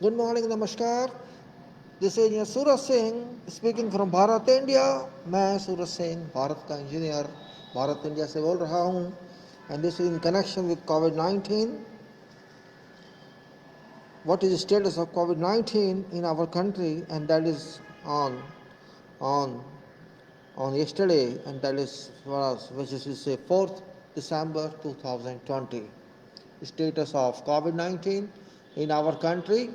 Good morning, namaskar. This is Suraj Singh speaking from Bharat, India. मैं सूरज सिंह भारत का engineer Bharat India से बोल रहा हूँ and this is in connection with COVID-19. What is the status of COVID-19 in our country, and that is on yesterday, and that is for us, which is 4th December 2020. Status of COVID-19 in our country.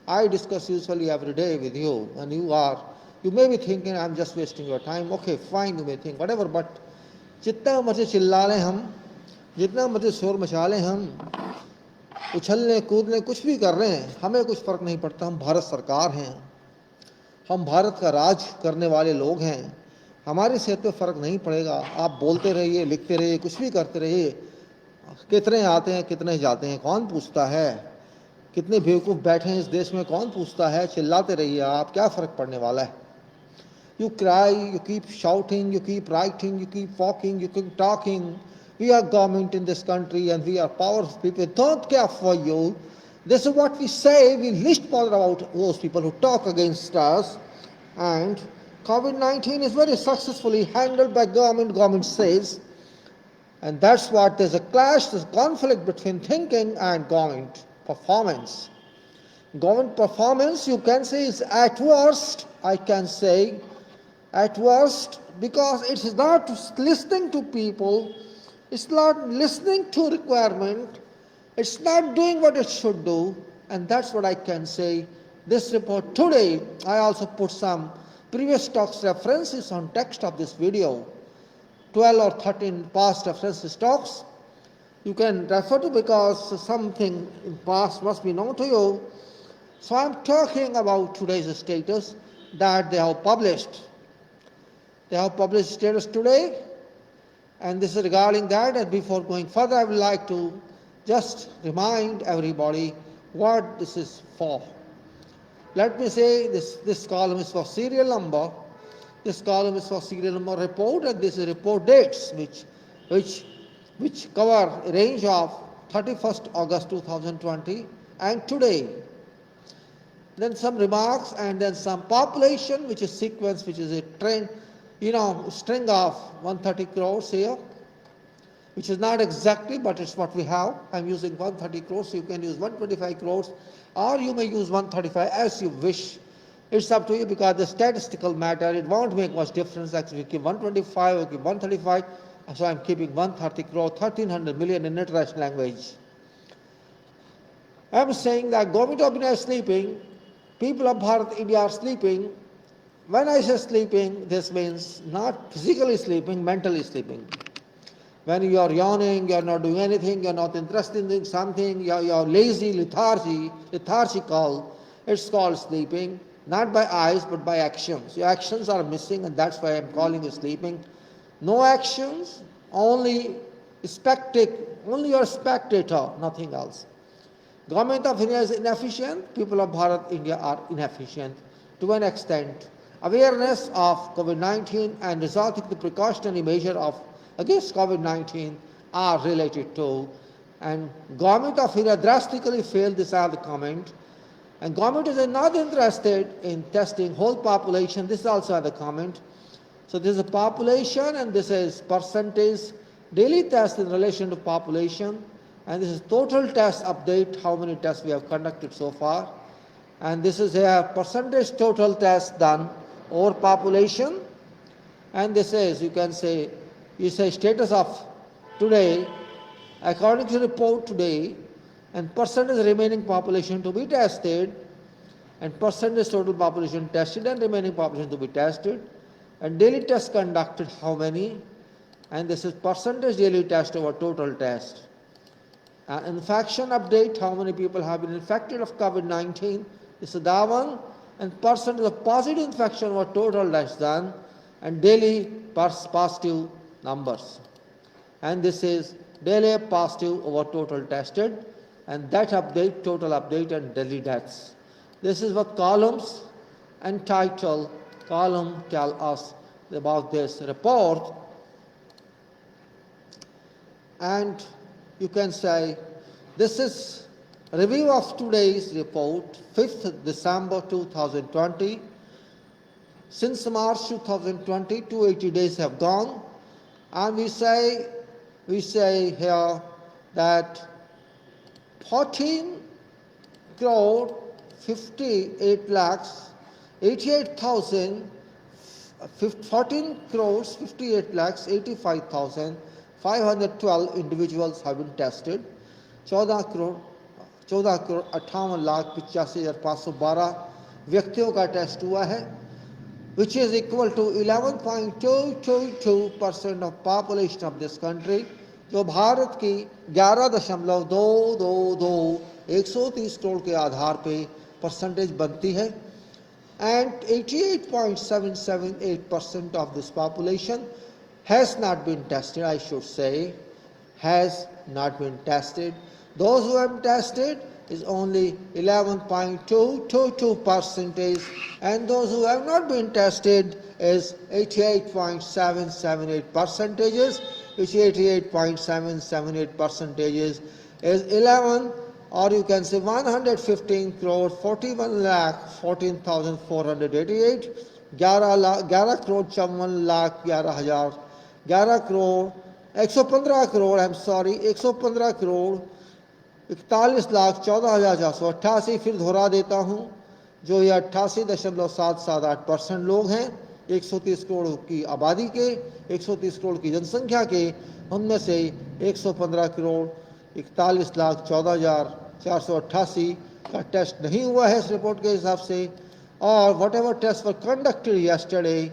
I discuss usually every day with you, and you may be thinking I'm just wasting your time. Okay, fine, you may think whatever, but जितना मर्जी चिल्ला लें हम, जितना मर्जी शोर मचा लें हम, उछलने कूदने कुछ भी कर रहे हैं, हमें कुछ फर्क नहीं पड़ता. हम भारत सरकार हैं, हम भारत का राज करने वाले लोग हैं. हमारी सेहत पे फर्क नहीं पड़ेगा. आप बोलते रहिए, लिखते रहिए, कुछ भी करते रहिए. कितने आते हैं, कितने जाते हैं, कौन पूछता है? कितने बेवकूफ़ बैठे हैं इस देश में, कौन पूछता है? चिल्लाते रहिए आप, क्या फ़र्क पड़ने वाला है? You cry, you keep shouting, you keep writing, you keep walking, you keep talking. We are government in this country and we are powerful people. Don't care for you. This is what we say. We least bother about those people who talk against us. And COVID-19 is very successfully handled by government. Government says, and that's what there's a clash, there's a conflict between thinking and government performance. Government performance, you can say, is at worst, I can say, at worst, because it is not listening to people, it's not listening to requirement, it's not doing what it should do, and that's what I can say. This report today, I also put some previous talks references on text of this video, 12 or 13 past references talks. You can refer to because something in past must be known to you. So I'm talking about today's status that they have published. They have published status today, and this is regarding that. And before going further, I would like to just remind everybody what this is for. Let me say this column is for serial number. This column is for serial number report, and this is report dates, which cover a range of 31st August 2020 and today. Then some remarks, and then some population, which is sequence, which is a trend, string of 130 crores here, which is not exactly, but it's what we have. I'm using 130 crores, so you can use 125 crores, or you may use 135 as you wish. It's up to you because the statistical matter, it won't make much difference. Actually, we keep 125 or keep 135, so I'm keeping 130 crore, 1300 million in international language. I'm saying that government of India is sleeping, people of Bharat, India are sleeping. When I say sleeping, this means not physically sleeping, mentally sleeping. When you are yawning, you are not doing anything, you are not interested in doing something, you are lazy, lethargical, it's called sleeping. Not by eyes, but by actions. Your actions are missing, and that's why I'm calling you sleeping. No actions, only you're a spectator, nothing else. Government of India is inefficient, people of Bharat, India are inefficient to an extent. Awareness of COVID-19 and resorting to the precautionary measure against COVID-19 are related to. And Government of India drastically failed, this are the comment. And government is not interested in testing whole population, this is also the comment. So this is a population, and this is percentage daily test in relation to population, and this is total test update, how many tests we have conducted so far. And this is a percentage total test done over population, and this is, you say status of today, according to the report today, and percentage remaining population to be tested, and percentage total population tested and remaining population to be tested, and daily tests conducted, how many, and this is percentage daily test over total test. And infection update, how many people have been infected of COVID-19, this is that one, and percentage of positive infection over total test done, and daily positive numbers. And this is daily positive over total tested, and that update, total update, and daily deaths. This is what columns and title column tell us about this report. And you can say this is Review of today's report, 5th December 2020. Since March 2020, 280 days have gone, and we say here that 14 crore 58 lakhs 88,000 14 crores 58 lakhs 85,512 individuals have been tested. 14 crore 58,85,512 व्यक्तियों का test हुआ है, which is equal to 11.222% of population of this country, जो भारत की 11.222 130 करोड़ के आधार पे percentage बनती है. And 88.778% of this population has not been tested, I should say, has not been tested. Those who have tested is only 11.222%, and those who have not been tested is 88.778%, which 88.778% is 11, or you can say 115 crore 41 lakh 14,488, 11 crore 54 lakh 11 crore 115 crore, I'm sorry, 115 crore 41 lakh 14,488. फिर दोहरा देता हूँ, जो ये 88.778% लोग हैं 130 करोड़ की आबादी के, 130 करोड़ की जनसंख्या के, उनमें से 115 करोड़ 41 लाख 14,488 का टेस्ट नहीं हुआ है इस रिपोर्ट के हिसाब से. और whatever test were conducted yesterday,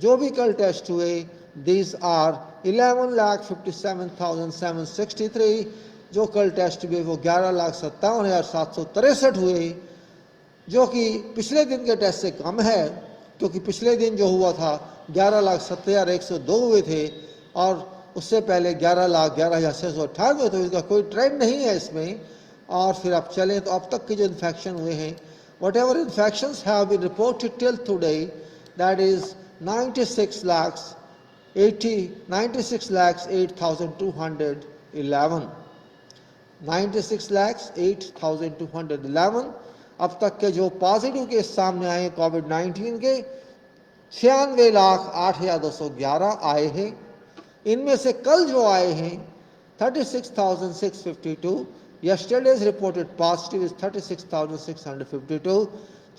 जो भी कल टेस्ट हुए, दीज आर 11,57,763. जो कल टेस्ट हुए वो 11,57,763 हुए, जो कि पिछले दिन के टेस्ट से कम है, क्योंकि पिछले दिन जो हुआ था 11,70,102 हुए थे, और उससे पहले 11,11,698 हुए, तो इसका कोई ट्रेंड नहीं है इसमें. और फिर अब चलें तो अब तक के जो इन्फेक्शन हुए हैं, whatever infections have been reported till today, that is 96 lakhs 8,211. 96 lakhs 8,211 अब तक के जो पॉजिटिव केस सामने आए कोविड-19 के 96,08,211 आए हैं. इनमें से कल जो आए हैं 36,652. Yesterday's reported positive is 36,652,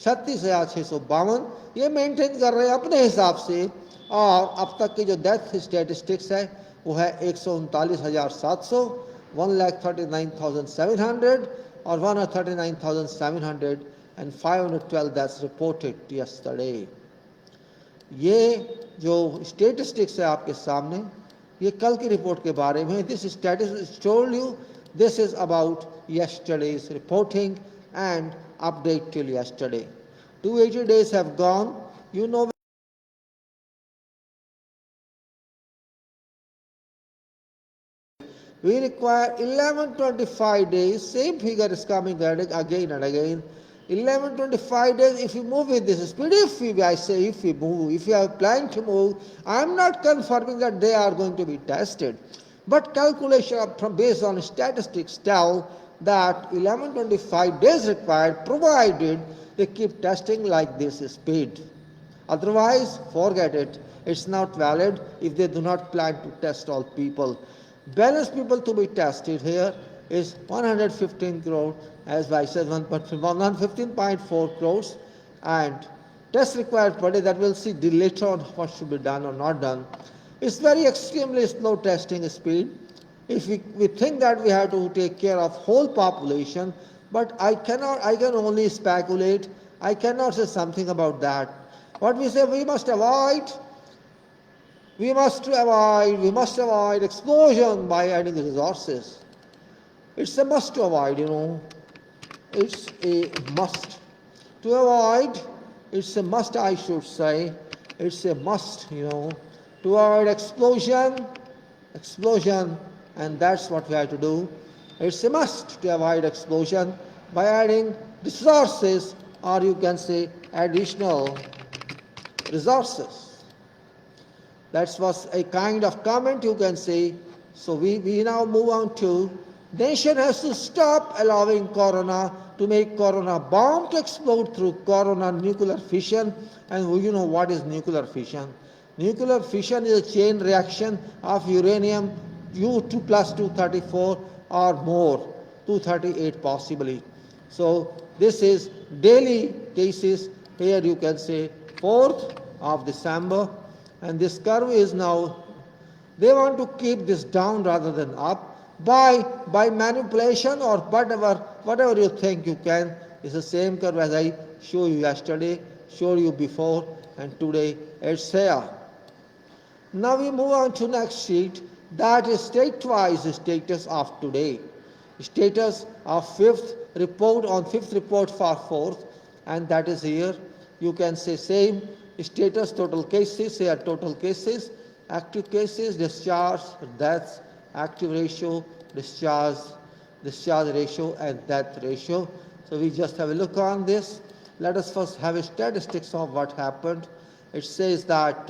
36,652. ये मेंटेन कर रहे हैं अपने हिसाब से. और अब तक की जो डेथ स्टेटिस्टिक्स है वो है 139,700, 1,39,700 और 139,700 and 512 that's reported yesterday. ये जो स्टेटिस्टिक्स है आपके सामने, ये कल की रिपोर्ट के बारे में. This statistics told you this is about yesterday's reporting and update till yesterday. 280 days have gone. You know we require 1125 days. Same figure is coming again and again. 1125 days. If you move with this speed, if we move, if you have planned to move, I am not confirming that they are going to be tested, but calculation based on statistics tell that 1125 days required, provided they keep testing like this speed. Otherwise, forget it. It's not valid if they do not plan to test all people. Balanced people to be tested here is 115 crore, as I said, 115.4 crores, and tests required per day, that we'll see later on what should be done or not done. It's very extremely slow testing speed. If we think that we have to take care of whole population, but I can only speculate. I cannot say something about that. What we say, we must avoid explosion by adding resources. It's a must to avoid, It's a must. To avoid, it's a must, I should say. It's a must, to avoid explosion, and that's what we have to do. It's a must to avoid explosion by adding resources, or you can say additional resources. That was a kind of comment you can say. So we now move on to Nation has to stop allowing corona to make corona bomb to explode through corona nuclear fission. And you know what is nuclear fission? Nuclear fission is a chain reaction of uranium U2 plus 234 or more, 238 possibly. So this is daily cases. Here you can say 4th of December, and this curve is now, they want to keep this down rather than up by manipulation or whatever you think you can. It's the same curve as I showed you yesterday, showed you before, and today it's here. Now we move on to next sheet, that is state-wise status of today. Status of fifth report for 4th, and that is here. You can say same status, total cases, here total cases, active cases, discharge, deaths, active ratio, discharge ratio, and death ratio. So we just have a look on this. Let us first have a statistics of what happened. It says that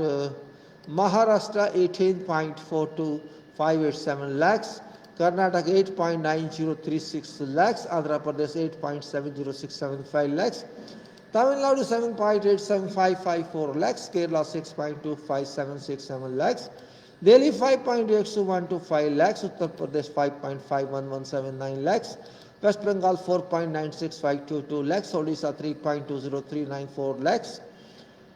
Maharashtra 18.42587 lakhs, Karnataka 8.9036 lakhs, Andhra Pradesh 8.70675 lakhs, Tamil Nadu 7.87554 lakhs, Kerala 6.25767 lakhs, Delhi 5.82125 lakhs, Uttar Pradesh 5.51179 lakhs, West Bengal 4.96522 lakhs, Odisha 3.20394 lakhs,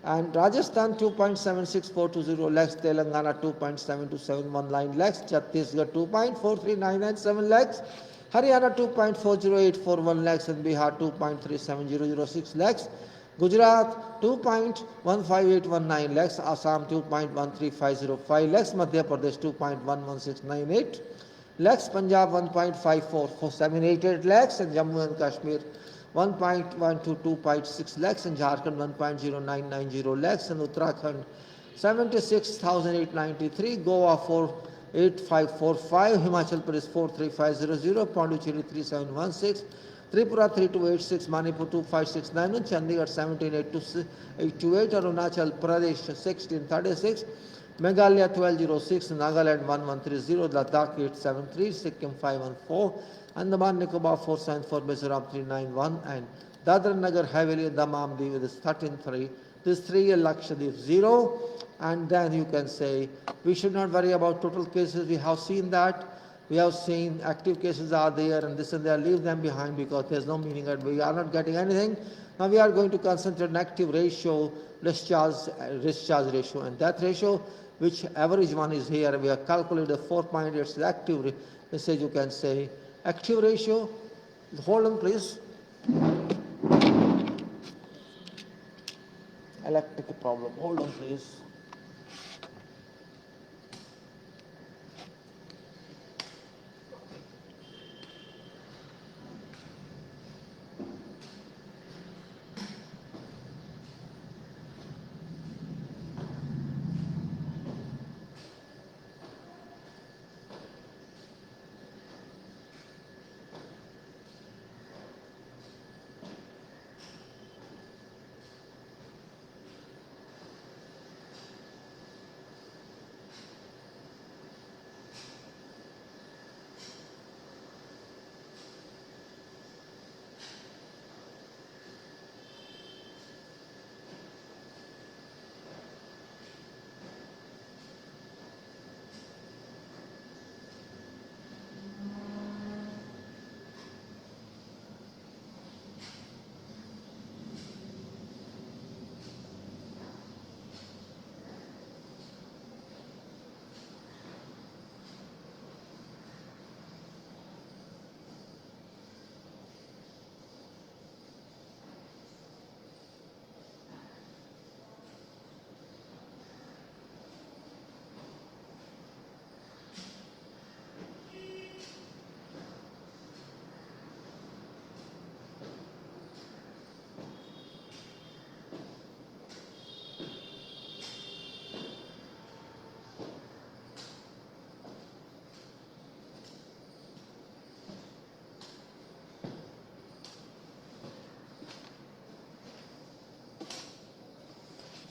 and Rajasthan 2.76420 lakhs, Telangana 2.72719 lakhs, Chhattisgarh 2.43997 lakhs, Haryana 2.40841 lakhs, and Bihar 2.37006 lakhs, Gujarat 2.15819 lakhs, Assam 2.13505 lakhs, Madhya Pradesh 2.11698 lakhs, Punjab 1.54788 lakhs, and Jammu and Kashmir 1.122.6 lakhs, and Jharkhand 1.0990 lakhs, and Uttarakhand 76,893, Goa 48545, Himachal Pradesh 43500, Pondicherry 3716, Tripura 3286, Manipur 25691, Chandigarh 17828, Arunachal Pradesh 1636, Meghalaya 1206, Nagaland 1130, Ladakh 873, Sikkim 514, Andaman Nicobar 474, Mizoram 391, and Dadra Nagar Haveli, Damam Div is 133. This 3 Lakshadweep 0, and then you can say we should not worry about total cases. We have seen that. We have seen active cases are there and this and that. Leave them behind because there's no meaning that we are not getting anything. Now we are going to concentrate on active ratio, discharge ratio, and death ratio, which average one is here. We have calculated 4.8 active. This is, you can say, active ratio. Hold on, please. Electric problem. Hold on, please.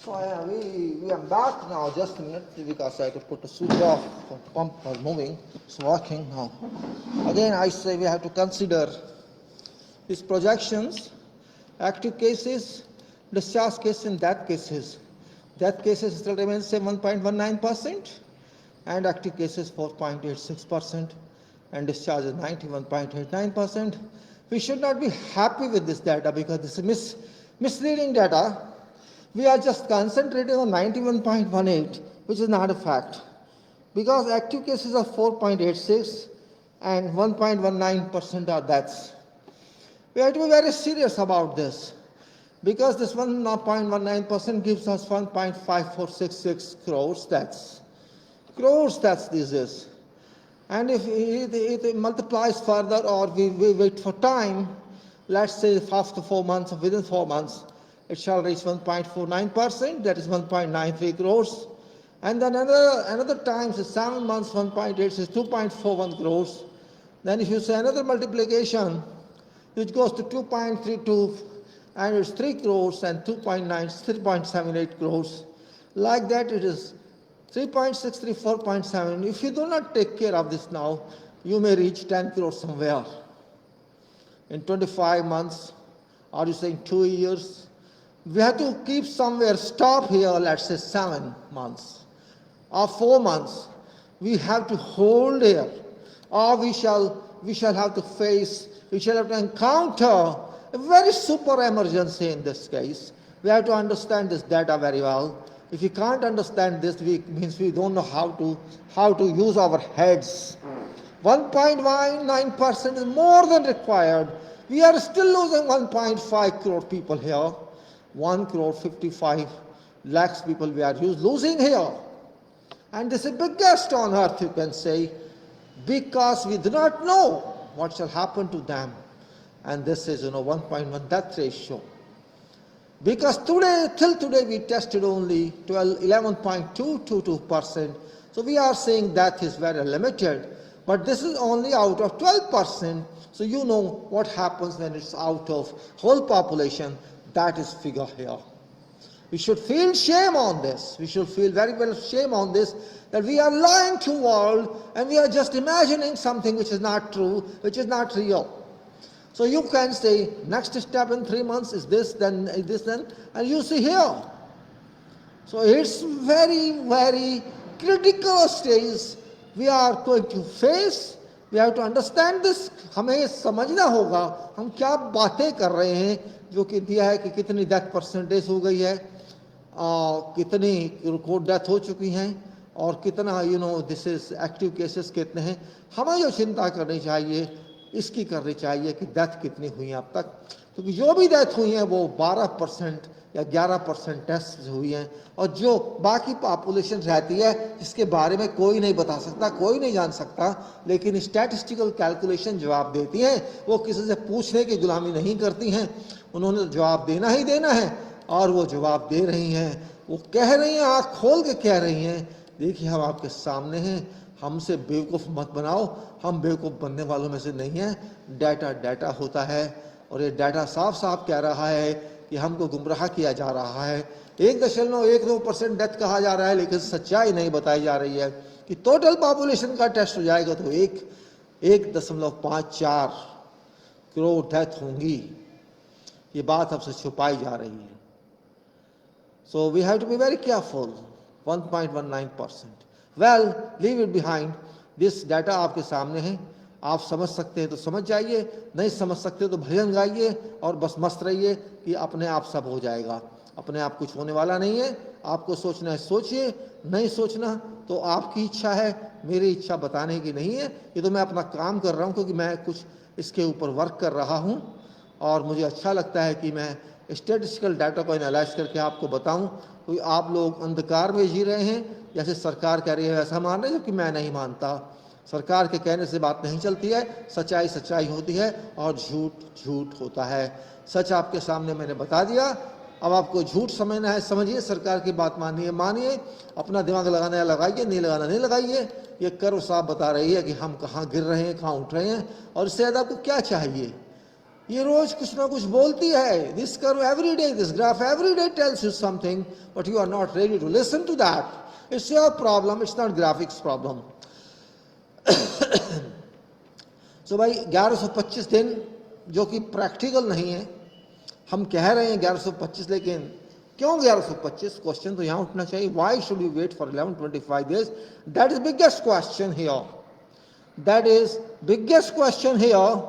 So we are back now, just a minute, because I have to put the switch off, the pump was moving, it's working now. Again I say we have to consider these projections, active cases, discharge cases and death cases. Death cases still remain say 1.19% and active cases 4.86% and discharge is 91.89%. We should not be happy with this data because this is misleading data. We are just concentrating on 91.18, which is not a fact. Because active cases are 4.86 and 1.19% are deaths. We have to be very serious about this. Because this 1.19% gives us 1.5466 crores deaths. Crores deaths this is. And if it multiplies further or we wait for time, let's say after 4 months or within 4 months, it shall reach 1.49%, that is 1.93 crores. And then another time, so 7 months, 1.8 is 2.41 crores. Then if you say another multiplication, which goes to 2.32, and it's 3 crores and 3.78 crores. Like that it is 3.63, 4.7. If you do not take care of this now, you may reach 10 crores somewhere. In 25 months, are you saying 2 years? We have to keep somewhere, stop here, let's say 7 months or 4 months. We have to hold here, or we shall have to face, we shall have to encounter a very super emergency in this case. We have to understand this data very well. If you can't understand this, means we don't know how to use our heads. 1.19% is more than required. We are still losing 1.5 crore people here. 1 crore 55 lakhs people we are losing here. And this is the biggest on earth, you can say, because we do not know what shall happen to them. And this is 1.1 death ratio. Because till today we tested only 11.222%. So we are saying that is very limited. But this is only out of 12%. So you know what happens when it's out of whole population. That is figure here. We should feel shame on this. We should feel very well shame on this, that we are lying to the world and we are just imagining something which is not true, which is not real. So you can say, next step in 3 months is this, then this, then, and you see here. So it's very, very critical stage we are going to face. We have to understand this. हमें समझना होगा हम क्या बातें कर रहे हैं, जो कि दिया है कि कितनी डेथ परसेंटेज हो गई है, कितनी रिकॉर्ड डेथ हो चुकी हैं और कितना दिस इज एक्टिव केसेस कितने हैं. हमें जो चिंता करनी चाहिए इसकी करनी चाहिए कि डेथ कितनी हुई अब तक, क्योंकि जो भी डेथ हुई हैं वो 12% या 11% टेस्ट हुई हैं, और जो बाकी पॉपुलेशन रहती है जिसके बारे में कोई नहीं बता सकता, कोई नहीं जान सकता, लेकिन स्टैटिस्टिकल कैलकुलेशन जवाब देती हैं. वो किसी से पूछने की गुलामी नहीं करती हैं, उन्होंने जवाब देना ही देना है और वो जवाब दे रही हैं. वो कह रही हैं, आँख खोल के कह रही हैं, देखिए हम आपके सामने हैं, हमसे बेवकूफ़ मत बनाओ, हम बेवकूफ़ बनने वालों में से नहीं हैं. डाटा होता है और ये डाटा साफ साफ कह रहा है कि हमको गुमराह किया जा रहा है. 1.12% डेथ कहा जा रहा है, लेकिन सच्चाई नहीं बताई जा रही है कि टोटल पॉपुलेशन का टेस्ट हो जाएगा तो 1.54 करोड़ डेथ होंगी. ये बात हमसे छुपाई जा रही है. So we have to be very careful. 1.19%. Well, leave it behind. This data आपके सामने है, आप समझ सकते हैं तो समझ जाइए, नहीं समझ सकते तो भजन गाइए और बस मस्त रहिए कि अपने आप सब हो जाएगा. अपने आप कुछ होने वाला नहीं है. आपको सोचना है सोचिए, नहीं सोचना तो आपकी इच्छा है, मेरी इच्छा बताने की नहीं है. ये तो मैं अपना काम कर रहा हूँ क्योंकि मैं कुछ इसके ऊपर वर्क कर रहा हूँ और मुझे अच्छा लगता है कि मैं स्टैटिस्टिकल डाटा को एनालाइज करके आपको बताऊं. क्योंकि आप लोग अंधकार में जी रहे हैं, जैसे सरकार कह रही है वैसा मान रहे हैं, जबकि मैं नहीं मानता. सरकार के कहने से बात नहीं चलती है. सच्चाई सच्चाई होती है और झूठ झूठ होता है. सच आपके सामने मैंने बता दिया. अब आपको झूठ समझना है समझिए, सरकार की बात मानिए मानिए, अपना दिमाग लगाना है लगाइए, नहीं लगाना नहीं लगाइए. ये कर्व साहब बता रही है कि हम कहाँ गिर रहे हैं, कहाँ उठ रहे हैं, और इससे ज़्यादा आपको क्या चाहिए. ये रोज कुछ ना कुछ बोलती है. This curve every day, this graph every day tells you something, but you are not ready to listen to that. It's your problem, it's not graphics problem. So भाई 1125 दिन जो कि प्रैक्टिकल नहीं है, हम कह रहे हैं 1125, लेकिन क्यों 1125? क्वेश्चन तो यहाँ उठना चाहिए. Why should we wait for 1125 days? That is biggest question here. That is biggest question here.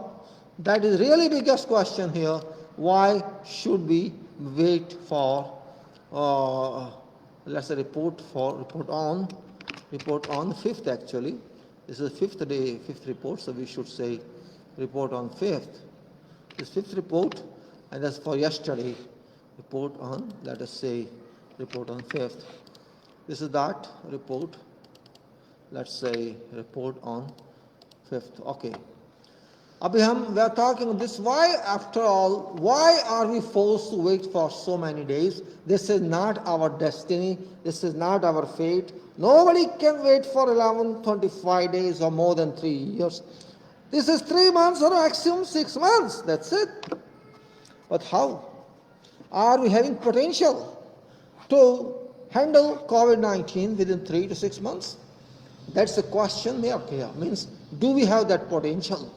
That is really biggest question here. Why should we wait for let's say report on 5th actually. This is 5th day, 5th report, so we should say report on 5th. This 5th report, and that's for yesterday. Report on, let us say, report on 5th. This is that report. Let's say report on 5th. Okay. Abhi we are talking this. Why, after all, why are we forced to wait for so many days? This is not our destiny. This is not our fate. Nobody can wait for 1125 days or more than 3 years. This is 3 months or maximum 6 months. That's it. But how? Are we having potential to handle COVID-19 within 3 to 6 months? That's the question mark here. Means, do we have that potential?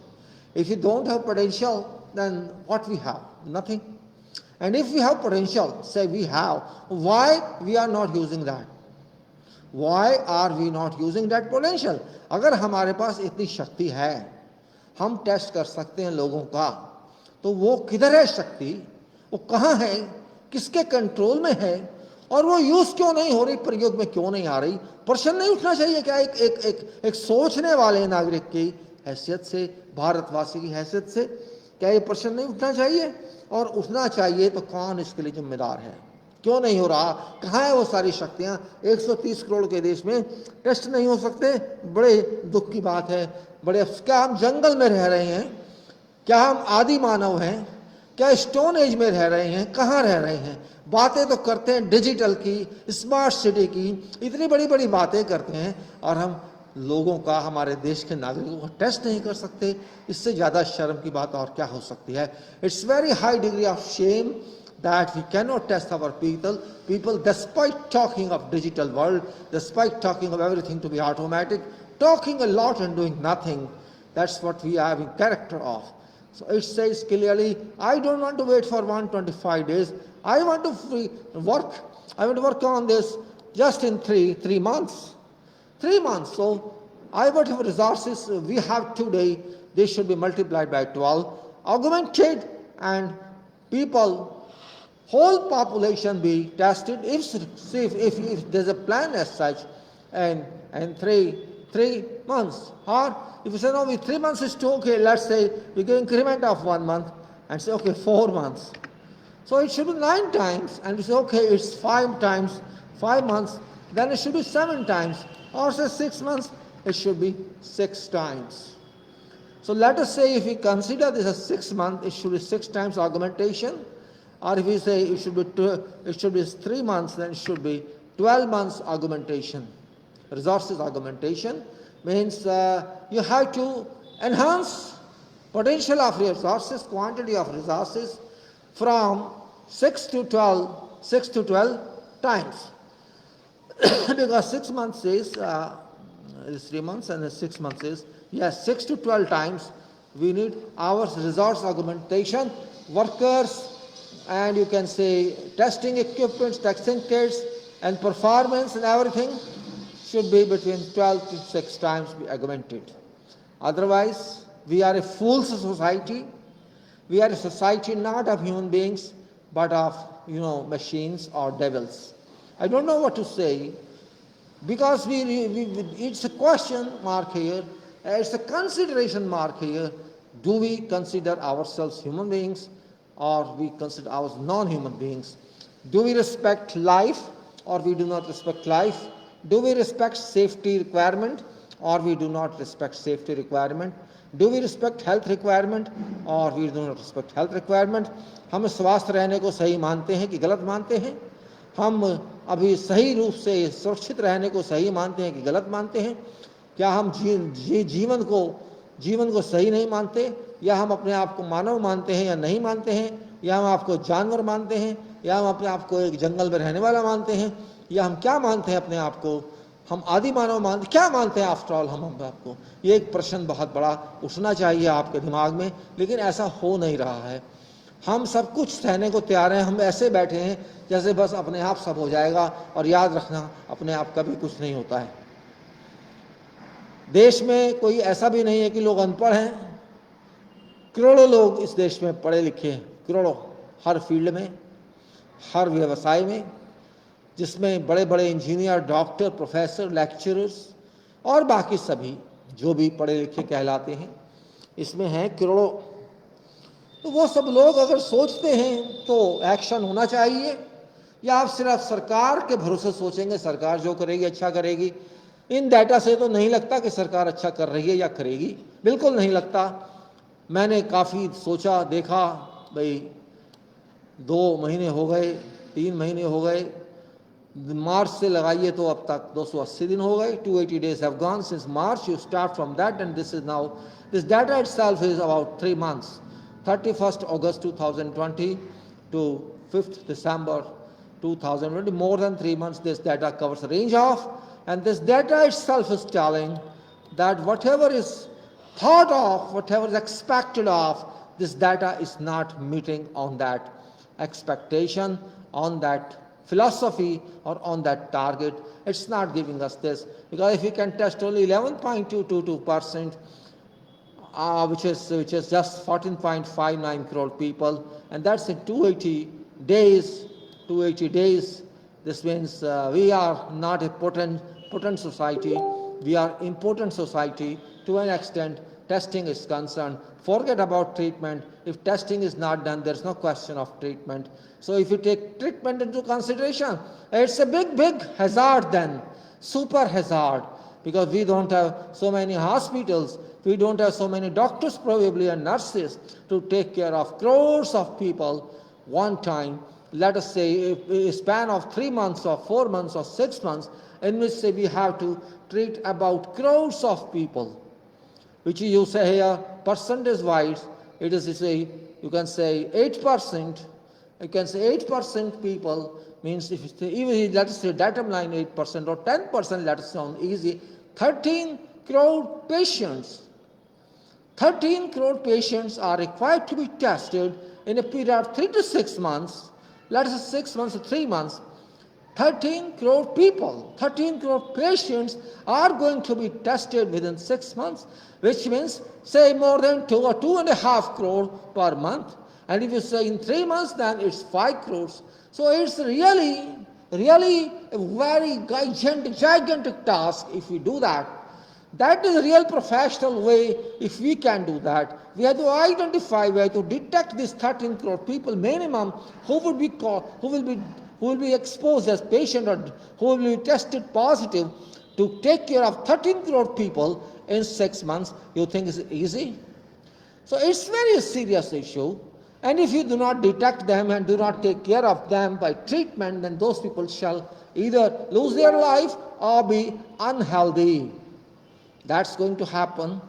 If you don't have potential, then what we have? Nothing. And if we have potential, say we have, why we are not using that? Why are we not using that potential? अगर हमारे पास इतनी शक्ति है, हम test कर सकते हैं लोगों का, तो वो किधर है शक्ति? वो कहाँ है? किसके कंट्रोल में है? और वो यूज क्यों नहीं हो रही? प्रयोग में क्यों नहीं आ रही? प्रश्न नहीं उठना चाहिए क्या एक सोचने वाले नागरिक की हैसियत से, भारतवासी की हैसियत से, क्या ये प्रश्न नहीं उठना चाहिए? और उठना चाहिए तो कौन इसके लिए जिम्मेदार है? क्यों नहीं हो रहा? कहाँ है वो सारी शक्तियाँ? 130 करोड़ के देश में टेस्ट नहीं हो सकते? बड़े दुख की बात है. बड़े, क्या हम जंगल में रह रहे हैं? क्या हम आदि मानव हैं? क्या स्टोन एज में रह रहे हैं? कहाँ रह रहे हैं? बातें तो करते हैं डिजिटल की, स्मार्ट सिटी की, इतनी बड़ी बड़ी बातें करते हैं, और हम लोगों का, हमारे देश के नागरिकों का टेस्ट नहीं कर सकते. इससे ज़्यादा शर्म की बात और क्या हो सकती है? It's very high degree of shame that we cannot test our people despite talking of digital world, despite talking of everything to be automatic, talking a lot and doing nothing. That's what we have in character of. So it says clearly, I don't want to wait for 125 days. I want to work on this just in three months. 3 months. So whatever resources we have today, they should be multiplied by 12, augmented, and people, whole population be tested. If there's a plan as such, and 3 months, or if you say no, 3 months is too okay, let's say we give increment of 1 month and say okay 4 months. So it should be 9 times, and we say okay it's 5 times, 5 months, then it should be 7 times, or say 6 months, it should be 6 times. So let us say if we consider this as 6 months, it should be 6 times augmentation. Or if we say it should be 3 months, then it should be 12 months augmentation. Resources augmentation means you have to enhance potential of resources, quantity of resources from 6 to 12 times. Because 6 months is 3 months, and 6 months is, yes, 6 to 12 times we need our resource augmentation, workers, and you can say testing equipment, testing kits, and performance and everything should be between 12 to 6 times be augmented. Otherwise, we are a fool's society. We are a society not of human beings, but of, machines or devils. I don't know what to say, because it's a question mark here, it's a consideration mark here. Do we consider ourselves human beings, or we consider ourselves non-human beings? Do we respect life, or we do not respect life? Do we respect safety requirement, or we do not respect safety requirement? Do we respect health requirement, or we do not respect health requirement? हम स्वस्थ रहने को सही मानते हैं कि गलत मानते हैं? हम अभी सही रूप से सुरक्षित रहने को सही मानते हैं कि गलत मानते हैं? क्या हम जीवन को सही नहीं मानते, या हम अपने आप को मानव मानते हैं या नहीं मानते हैं, या हम आपको जानवर मानते हैं, या हम अपने आप को एक जंगल में रहने वाला मानते हैं, या हम क्या मानते हैं अपने आप को, हम आदि मानव मानते, क्या मानते हैं आफ्टर ऑल हम आपको? ये एक प्रश्न बहुत बड़ा उठना चाहिए आपके दिमाग में, लेकिन ऐसा हो नहीं रहा है। हम सब कुछ सहने को तैयार हैं, हम ऐसे बैठे हैं जैसे बस अपने आप सब हो जाएगा, और याद रखना अपने आप कभी कुछ नहीं होता है। देश में कोई ऐसा भी नहीं है कि लोग अनपढ़ हैं, करोड़ों लोग इस देश में पढ़े लिखे हैं, करोड़ों, हर फील्ड में, हर व्यवसाय में, जिसमें बड़े बड़े इंजीनियर, डॉक्टर, प्रोफेसर, लेक्चरर्स और बाकी सभी जो भी पढ़े लिखे कहलाते हैं, इसमें हैं करोड़ों। तो वो सब लोग अगर सोचते हैं तो एक्शन होना चाहिए, या आप सिर्फ सरकार के भरोसे सोचेंगे सरकार जो करेगी अच्छा करेगी? इन डाटा से तो नहीं लगता कि सरकार अच्छा कर रही है या करेगी, बिल्कुल नहीं लगता। मैंने काफ़ी सोचा देखा, भाई 2 महीने हो गए, 3 महीने हो गए, मार्च से लगाइए तो अब तक 280 दिन हो गए, 280 days have gone since March. You start from that, and this is now, this data itself is about 3 months, 31st August 2020 to 5th December 2020, more than 3 months. This data covers a range of, and this data itself is telling that whatever is thought of, whatever is expected of, this data is not meeting on that expectation, on that philosophy, or on that target. It's not giving us this, because if we can test only 11.222%, which is just 14.59 crore people, and that's in 280 days. 280 days. This means we are not a potent society. We are important society to an extent. Testing is concerned. Forget about treatment. If testing is not done, there's no question of treatment. So if you take treatment into consideration, it's a big hazard then, super hazard, because we don't have so many hospitals, we don't have so many doctors probably and nurses to take care of crores of people one time. Let us say a span of 3 months or 4 months or 6 months, in which say we have to treat about crores of people, which you say here percentage wise, it is say, you can say 8%, you can say 8% people, means if you say, even let us say datum line 8% or 10%, let us sound easy, 13 crore patients. 13 crore patients are required to be tested in a period of 3 to 6 months, let us say 6 months or 3 months. 13 crore people, 13 crore patients are going to be tested within 6 months, which means say more than 2 or 2.5 crore per month. And if you say in 3 months, then it's 5 crores. So it's really a very gigantic task if we do that. That is a real professional way. If we can do that, we have to identify, we have to detect these 13 crore people minimum who will be exposed as patient, or who will be tested positive, to take care of 13 crore people in 6 months. You think it's easy? So it's very serious issue. And if you do not detect them and do not take care of them by treatment, then those people shall either lose their life or be unhealthy. That's going to happen.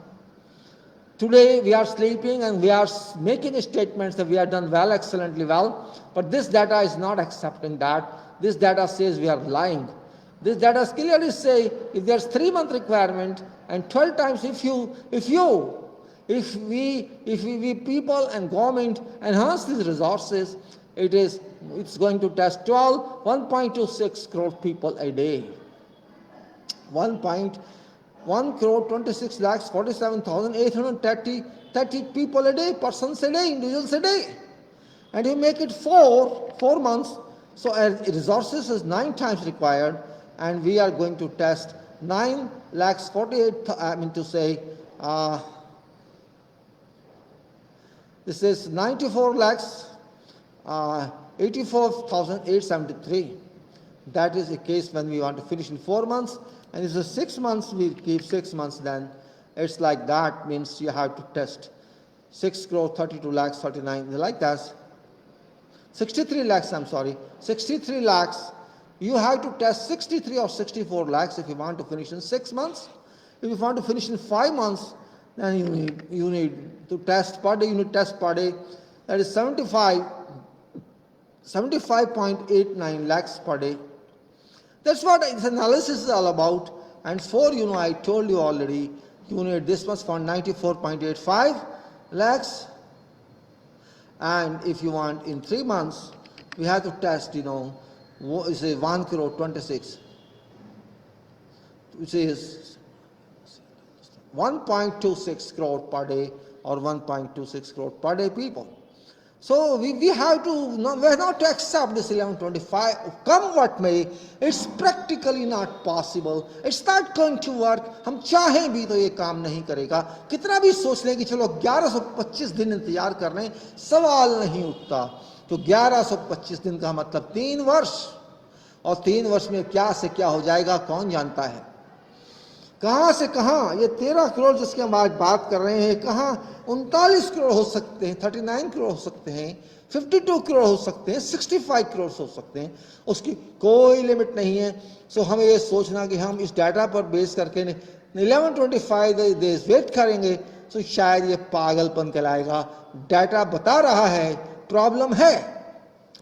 Today we are sleeping and we are making statements that we have done well, excellently well, but this data is not accepting that. This data says we are lying. This data clearly say if there's 3-month requirement, and 12 times if we people and government enhance these resources, it's going to test 1.26 crore people a day. 1 crore 26 lakhs 47,830 people a day, persons a day, individuals a day. And you make it 4 months, so resources is 9 times required, and we are going to test 9 lakhs 48, this is 94 lakhs 84,873. That is the case when we want to finish in 4 months. And if it's 6 months, we keep 6 months, then it's like that, means you have to test 6 crore 32 lakhs 39, like that. 63 lakhs, 63 lakhs. You have to test 63 or 64 lakhs if you want to finish in 6 months. If you want to finish in 5 months, Then you need to test per day, you need test per day, that is 75.89 lakhs per day. That's what this analysis is all about. And for, I told you already, you need this much for 94.85 lakhs. And if you want in 3 months, we have to test, say 1 crore 26, which is 1.26 crore per day or 1.26 crore per day people. So we have to, we're not to accept this 1125, come what may. It's practically not possible. It's not going to work. हम चाहें भी तो ये काम नहीं करेगा. कितना भी सोच लें कि चलो 1125 दिन इंतजार कर रहे हैं, सवाल नहीं उठता. तो 1125 दिन का मतलब 3 वर्ष, और 3 वर्ष में क्या से क्या हो जाएगा कौन जानता है. कहां से कहां ये 13 करोड़ जिसके हम आज बात कर रहे हैं, कहां 39 करोड़ हो सकते हैं, 39 करोड़ हो सकते हैं, 52 करोड़ हो सकते हैं, 65 करोड़ हो सकते हैं. उसकी कोई लिमिट नहीं है. सो हमें ये सोचना कि हम इस डाटा पर बेस करके 1125 डेज वेट करेंगे तो शायद ये पागलपन कहलाएगा. डाटा बता रहा है प्रॉब्लम है,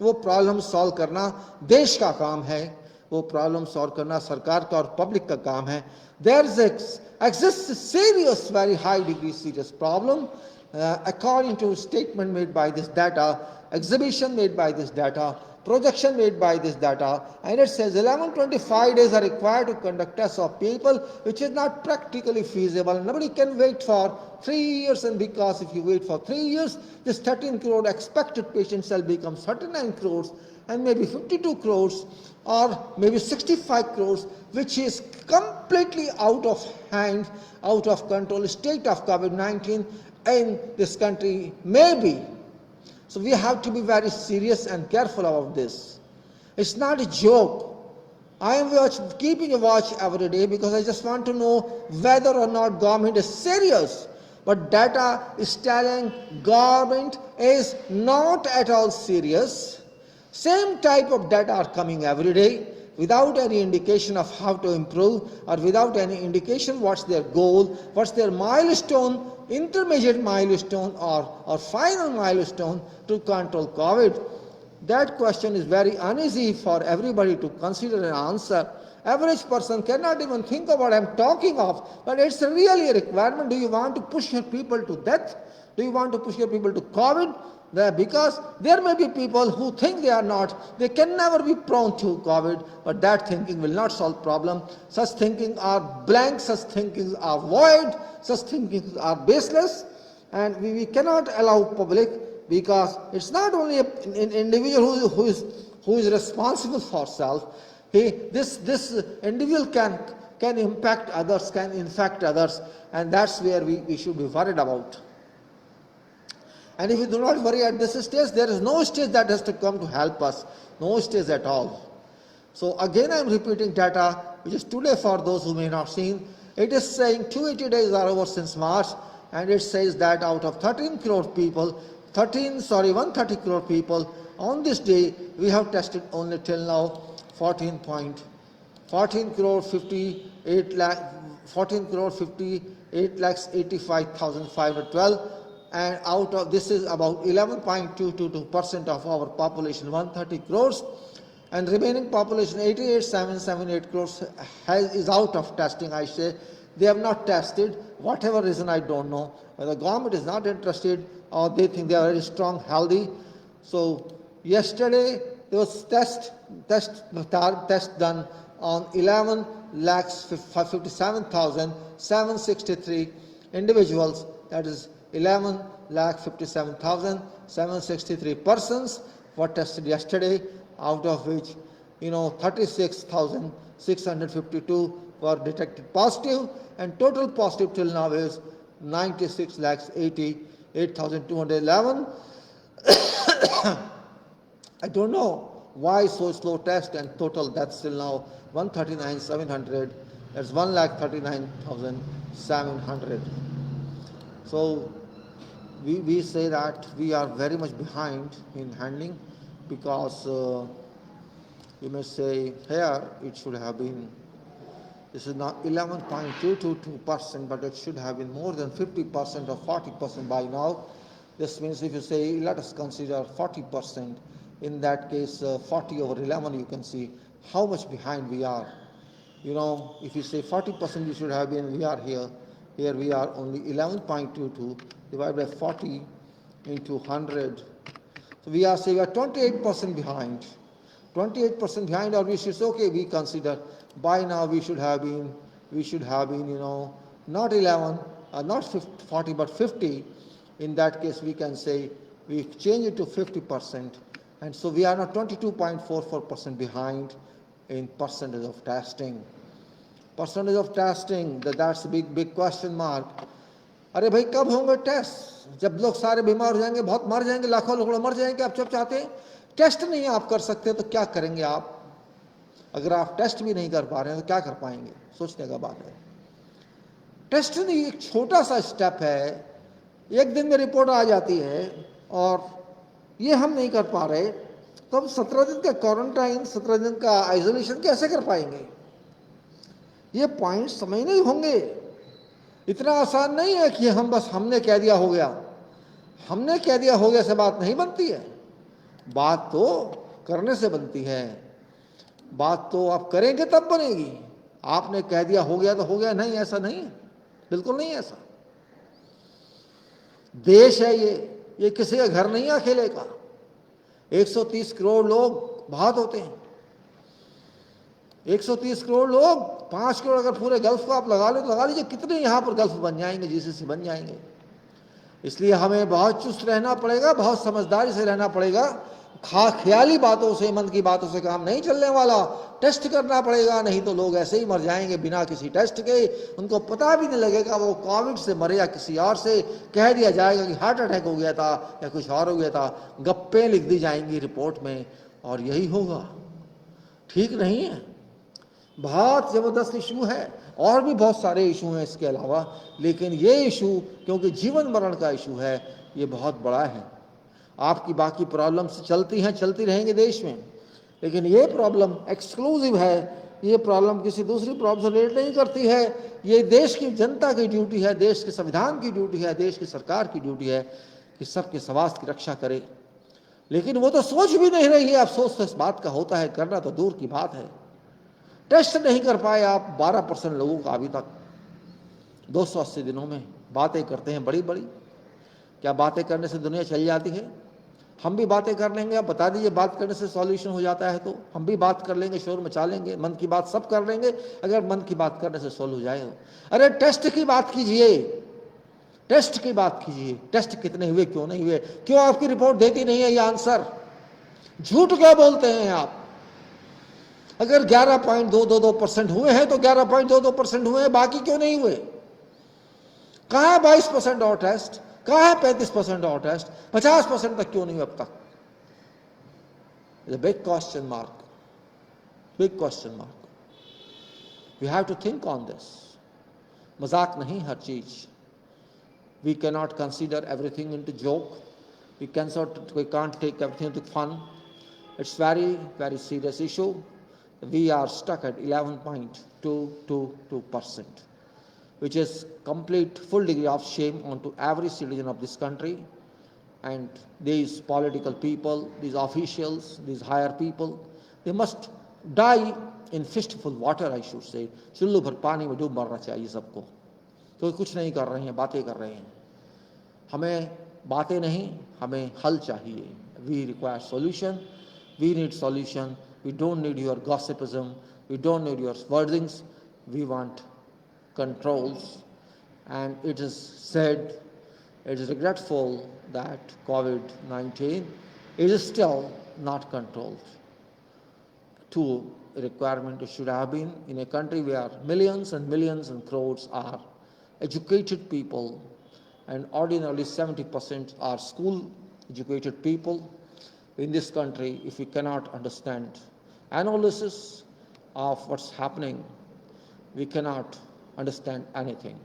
वो प्रॉब्लम सॉल्व करना देश का काम है, वो प्रॉब्लम सॉल्व करना सरकार का और पब्लिक का काम है. There exists a serious, very high degree serious problem according to statement made by this data, exhibition made by this data, projection made by this data, and it says 1125 days are required to conduct tests of people, which is not practically feasible. Nobody can wait for 3 years, and because if you wait for 3 years, this 13 crore expected patients shall become 39 crores and maybe 52 crores or maybe 65 crores, which is completely out of hand, out of control state of COVID-19 in this country, maybe. So we have to be very serious and careful about this. It's not a joke. I am keeping a watch every day because I just want to know whether or not government is serious. But data is telling government is not at all serious. Same type of data are coming every day without any indication of how to improve or without any indication what's their goal, what's their milestone, intermediate milestone or final milestone to control COVID. That question is very uneasy for everybody to consider and answer. Average person cannot even think of what I'm talking of, but it's really a requirement. Do you want to push your people to death? Do you want to push your people to COVID? Because there may be people who think they are not, they can never be prone to COVID, but that thinking will not solve problem. Such thinking are blank, such thinking are void, such thinking are baseless, and we cannot allow public, because it's not only an individual who is responsible for self. This individual can impact others, can infect others, and that's where we should be worried about. And if we do not worry at this stage, there is no stage that has to come to help us, no stage at all. So again I am repeating data which is today for those who may not seen. It is saying 280 days are over since March, and it says that out of 13 crore people, 130 crore people, on this day we have tested only till now 14 crore 58 lakhs 85,512. And out of this is about 11.222% of our population, 130 crores, and remaining population 88,778 crores is out of testing. I say they have not tested, whatever reason I don't know, whether the government is not interested or they think they are very strong, healthy. So yesterday there was test done on 11,57,763 individuals, that is 11,57,763 persons were tested yesterday, out of which 36,652 were detected positive, and total positive till now is 96,88,211. I don't know why so slow test, and total deaths till now 139,700. That's 1,39,700. So we say that we are very much behind in handling, because you may say here it should have been This is now 11.222%, but it should have been more than 50% or 40% by now. This means if you say, let us consider 40%, in that case 40 over 11, you can see how much behind we are. You know, if you say 40% we should have been, we are here. Here we are only 11.22 divided by 40 into 100. So we are saying we are 28% behind. 28% behind, or we should say, okay, we consider by now we should have been, you know, not 11, not 40, but 50. In that case, we can say we change it to 50%. And so we are now 22.44% behind in percentage of testing. Percentage of testing, that's a big question mark. अरे भाई कब होंगे test? जब लोग सारे बीमार हो जाएंगे, बहुत मर जाएंगे, लाखों लोग मर जाएंगे, आप चुप चाहते हैं टेस्ट नहीं आप कर सकते तो क्या करेंगे आप? अगर आप टेस्ट भी नहीं कर पा रहे हैं तो क्या कर पाएंगे? सोचने का बात है। टेस्ट नहीं, एक छोटा सा स्टेप है, एक दिन में रिपोर्ट आ जाती है और ये हम नहीं कर पा रहे तो हम 17 दिन का क्वारंटाइन, 17 दिन का आइसोलेशन कैसे कर पाएंगे? ये पॉइंट समझने ही होंगे। इतना आसान नहीं है कि हम बस हमने कह दिया हो गया, हमने कह दिया हो गया से बात नहीं बनती है। बात तो करने से बनती है, बात तो आप करेंगे तब बनेगी। आपने कह दिया हो गया तो हो गया, नहीं ऐसा नहीं है, बिल्कुल नहीं ऐसा। देश है ये किसी का घर नहीं है अकेले का। 130 करोड़ लोग बहुत होते हैं, 130 करोड़ लोग, 5 करोड़ अगर पूरे गल्फ को आप लगा लो तो लगा लीजिए कितने यहाँ पर गल्फ बन जाएंगे, जीसीसी बन जाएंगे। इसलिए हमें बहुत चुस्त रहना पड़ेगा, बहुत समझदारी से रहना पड़ेगा। ख्याली बातों से, मन की बातों से काम नहीं चलने वाला। टेस्ट करना पड़ेगा, नहीं तो लोग ऐसे ही मर जाएंगे बिना किसी टेस्ट के। उनको पता भी नहीं लगेगा वो कोविड से मरे या किसी और से। कह दिया जाएगा कि हार्ट अटैक हो गया था या कुछ और हो गया था, गप्पे लिख दी जाएंगी रिपोर्ट में और यही होगा। ठीक नहीं है, बहुत ज़बरदस्त इशू है और भी बहुत सारे इशू हैं इसके अलावा, लेकिन ये इशू क्योंकि जीवन मरण का इशू है, ये बहुत बड़ा है। आपकी बाकी प्रॉब्लम्स चलती हैं, चलती रहेंगी देश में, लेकिन ये प्रॉब्लम एक्सक्लूसिव है। ये प्रॉब्लम किसी दूसरी प्रॉब्लम से रिलेट नहीं करती है। ये देश की जनता की ड्यूटी है, देश के संविधान की ड्यूटी है, देश की सरकार की ड्यूटी है कि सबके स्वास्थ्य की रक्षा करे। लेकिन वो तो सोच भी नहीं रही है। अफसोस तो इस बात का होता है, करना तो दूर की बात है। टेस्ट नहीं कर पाए आप 12% लोगों का अभी तक 280 दिनों में। बातें करते हैं बड़ी बड़ी, क्या बातें करने से दुनिया चल जाती है? हम भी बातें कर लेंगे, आप बता दीजिए बात करने से सॉल्यूशन हो जाता है तो हम भी बात कर लेंगे, शोर मचा लेंगे, मन की बात सब कर लेंगे अगर मन की बात करने से सॉल्व हो जाए तो। अरे टेस्ट की बात कीजिए, टेस्ट की बात कीजिए। टेस्ट कितने हुए, क्यों नहीं हुए, क्यों आपकी रिपोर्ट देती नहीं है ये आंसर? झूठ क्या बोलते हैं आप? अगर 11.222% हुए हैं तो 11.22% हुए हैं, बाकी क्यों नहीं हुए? कहाँ है 22% और टेस्ट? कहाँ है 35% और टेस्ट? 50% तक क्यों नहीं हुए अब तक? Big question mark, big question mark. We have to think on this. मजाक नहीं हर चीज। We can not consider everything in to joke, वी can't take everything into fun. It's very, very serious issue. We are stuck at 11.222%, which is complete full degree of shame onto every citizen of this country. And these political people, these officials, these higher people, they must die in fistful water, I should say. चुल्लू भर पानी में डूब मरना चाहिए सबको। तो कुछ नहीं कर रहे हैं, बातें कर रहे हैं। हमें बातें नहीं, हमें हल चाहिए। We require solution. We need solution. We don't need your gossipism. We don't need your wordings. We want controls. And it is said, it is regretful that COVID-19 is still not controlled to a requirement it should have been in a country where millions and millions and crores are educated people, and ordinarily 70% are school educated people. In this country, if we cannot understand analysis of what's happening, we cannot understand anything.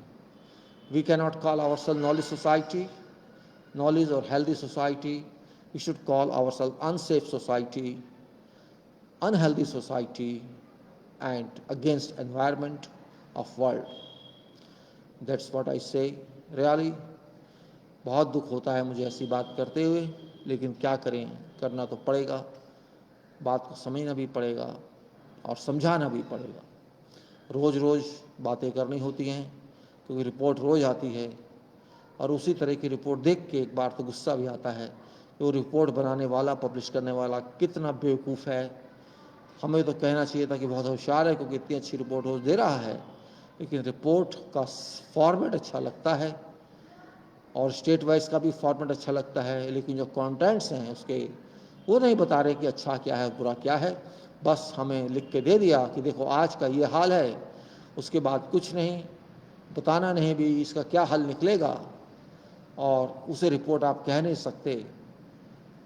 We cannot call ourselves knowledge society, knowledge or healthy society. We should call ourselves unsafe society, unhealthy society, and against environment. of world. That's what I say. Really, बहुत दुख होता है मुझे ऐसी बात करते हुए, लेकिन क्या करें, करना तो पड़ेगा, बात को समझना भी पड़ेगा और समझाना भी पड़ेगा। रोज़ रोज़ बातें करनी होती हैं क्योंकि रिपोर्ट रोज़ आती है, और उसी तरह की रिपोर्ट देख के एक बार तो गुस्सा भी आता है कि वो रिपोर्ट बनाने वाला, पब्लिश करने वाला कितना बेवकूफ़ है। हमें तो कहना चाहिए था कि बहुत होशियार है क्योंकि इतनी अच्छी रिपोर्ट रोज़ दे रहा है, लेकिन रिपोर्ट का फॉर्मेट अच्छा लगता है और स्टेट वाइज का भी फॉर्मेट अच्छा लगता है, लेकिन जो कंटेंट्स हैं उसके वो नहीं बता रहे कि अच्छा क्या है बुरा क्या है। बस हमें लिख के दे दिया कि देखो आज का ये हाल है, उसके बाद कुछ नहीं बताना, नहीं भी इसका क्या हल निकलेगा, और उसे रिपोर्ट आप कह नहीं सकते,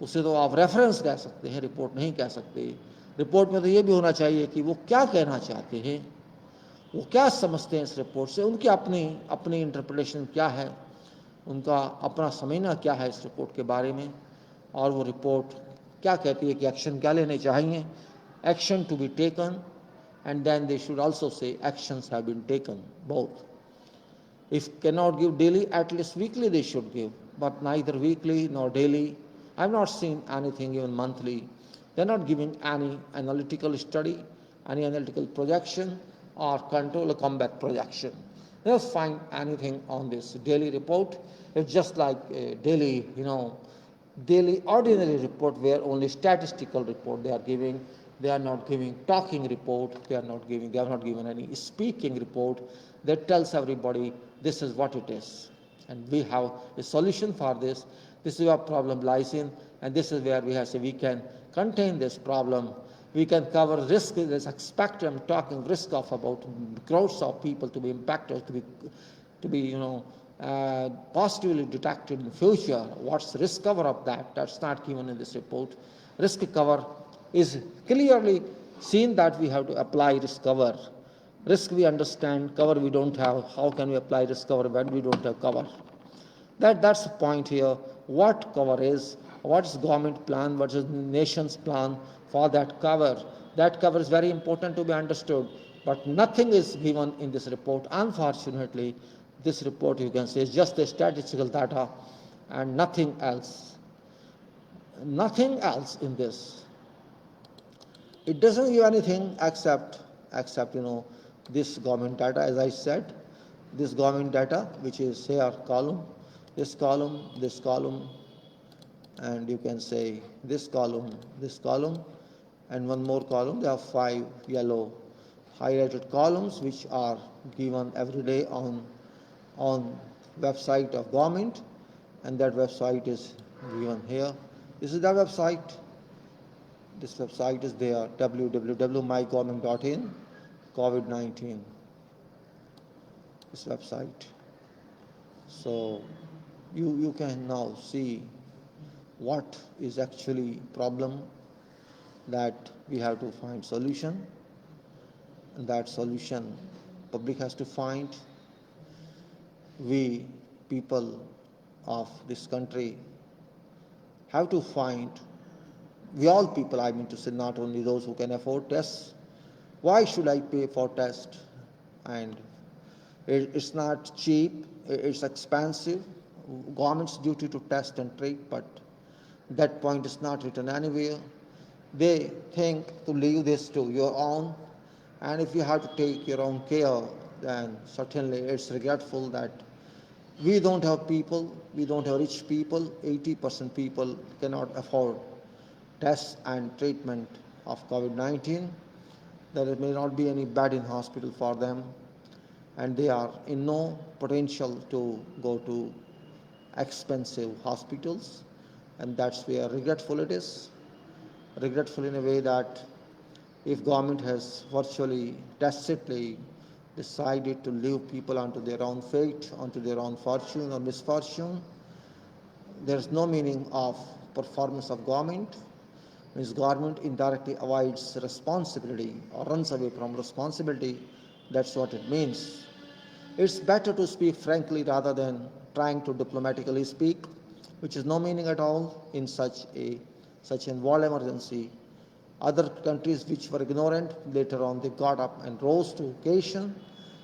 उसे तो आप रेफरेंस कह सकते हैं, रिपोर्ट नहीं कह सकते। रिपोर्ट में तो ये भी होना चाहिए कि वो क्या कहना चाहते हैं, वो क्या समझते हैं इस रिपोर्ट से, उनकी अपनी अपनी इंटरप्रिटेशन क्या है, उनका अपना समझना क्या है इस रिपोर्ट के बारे में, और वो रिपोर्ट क्या कहती है कि एक्शन क्या लेने चाहिए, action to be taken, and then they should also say actions have been taken both. If cannot give daily, at least weekly they should give, but neither weekly nor daily. I have not seen anything even monthly. They are not giving any analytical study, any analytical projection or control or combat projection. They don't find anything on this daily report. It's just like a daily, daily ordinary report where only statistical report they are giving. They are not giving talking report. They have not given any speaking report that tells everybody this is what it is. And we have a solution for this. This is where problem lies in, and this is where we have to say we can contain this problem. We can cover risk, there's a spectrum talking risk of about crores of people to be impacted, to be positively detected in the future. What's risk cover of that? That's not given in this report. Risk cover is clearly seen that we have to apply risk cover. Risk we understand, cover we don't have. How can we apply risk cover when we don't have cover? That's the point here. What cover is, what is government plan, what is nation's plan for that cover? That cover is very important to be understood, but nothing is given in this report. Unfortunately, this report, you can say, is just a statistical data and nothing else. Nothing else in this. It doesn't give anything except this government data, as I said, this government data, which is here column, this column, and you can say this column, and one more column. There are 5 yellow highlighted columns which are given every day on website of government, and that website is given here. This is the website. This website is there, www.mygovernment.in, COVID-19, this website. So you can now see what is actually problem, that we have to find solution, and that solution public has to find. We people of this country have to find, we all people, I mean to say, not only those who can afford tests. Why should I pay for test? And it's not cheap, it's expensive. Government's duty to test and treat, but that point is not written anywhere. They think to leave this to your own, and if you have to take your own care, then certainly it's regretful that we don't have people, we don't have rich people. 80% people cannot afford tests and treatment of COVID-19. There may not be any bed in hospital for them, and they are in no potential to go to expensive hospitals, and that's where regretful it is. Regretful in a way that if government has virtually tacitly decided to leave people onto their own fate, onto their own fortune or misfortune, there is no meaning of performance of government. Means government indirectly avoids responsibility or runs away from responsibility. That's what it means. It's better to speak frankly rather than trying to diplomatically speak, which is no meaning at all in such an world emergency. Other countries which were ignorant, later on they got up and rose to occasion,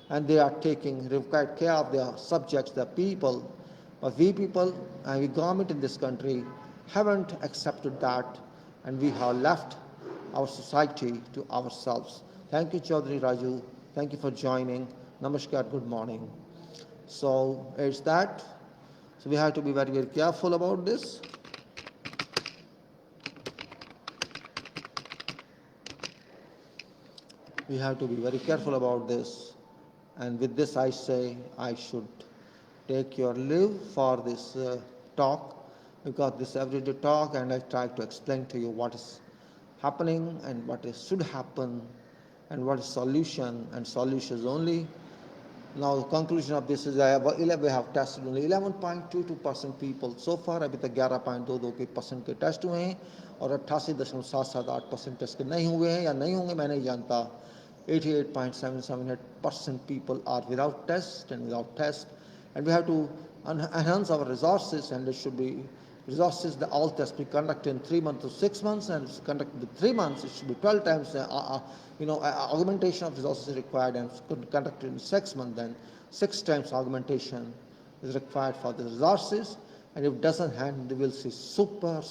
and they are taking required care of their subjects, their people. But we people and we government in this country haven't accepted that, and we have left our society to ourselves. Thank you, Chaudhry Raju. Thank you for joining. Namaskar, good morning. So it's that. So we have to be very, very careful about this. We have to be very careful about this. And with this I say I should take your leave for this talk, because this everyday talk, and I try to explain to you what is happening and what should happen and what is solution and solutions only. Now the conclusion of this is we have tested only 11.22% people so far. अभी तक 11.22% के test हुए हैं और 88.778% test नहीं हुए हैं या नहीं होंगे मैं नहीं जानता. 88.778% people are without test and without test, and we have to enhance our resources, and it should be resources. The all tests be conducted in 3 months to 6 months, and it's conducted in 3 months. It should be 12 times. Augmentation of resources is required, and it's conducted in 6 months. Then 6 times augmentation is required for the resources, and if it doesn't happen, we will see super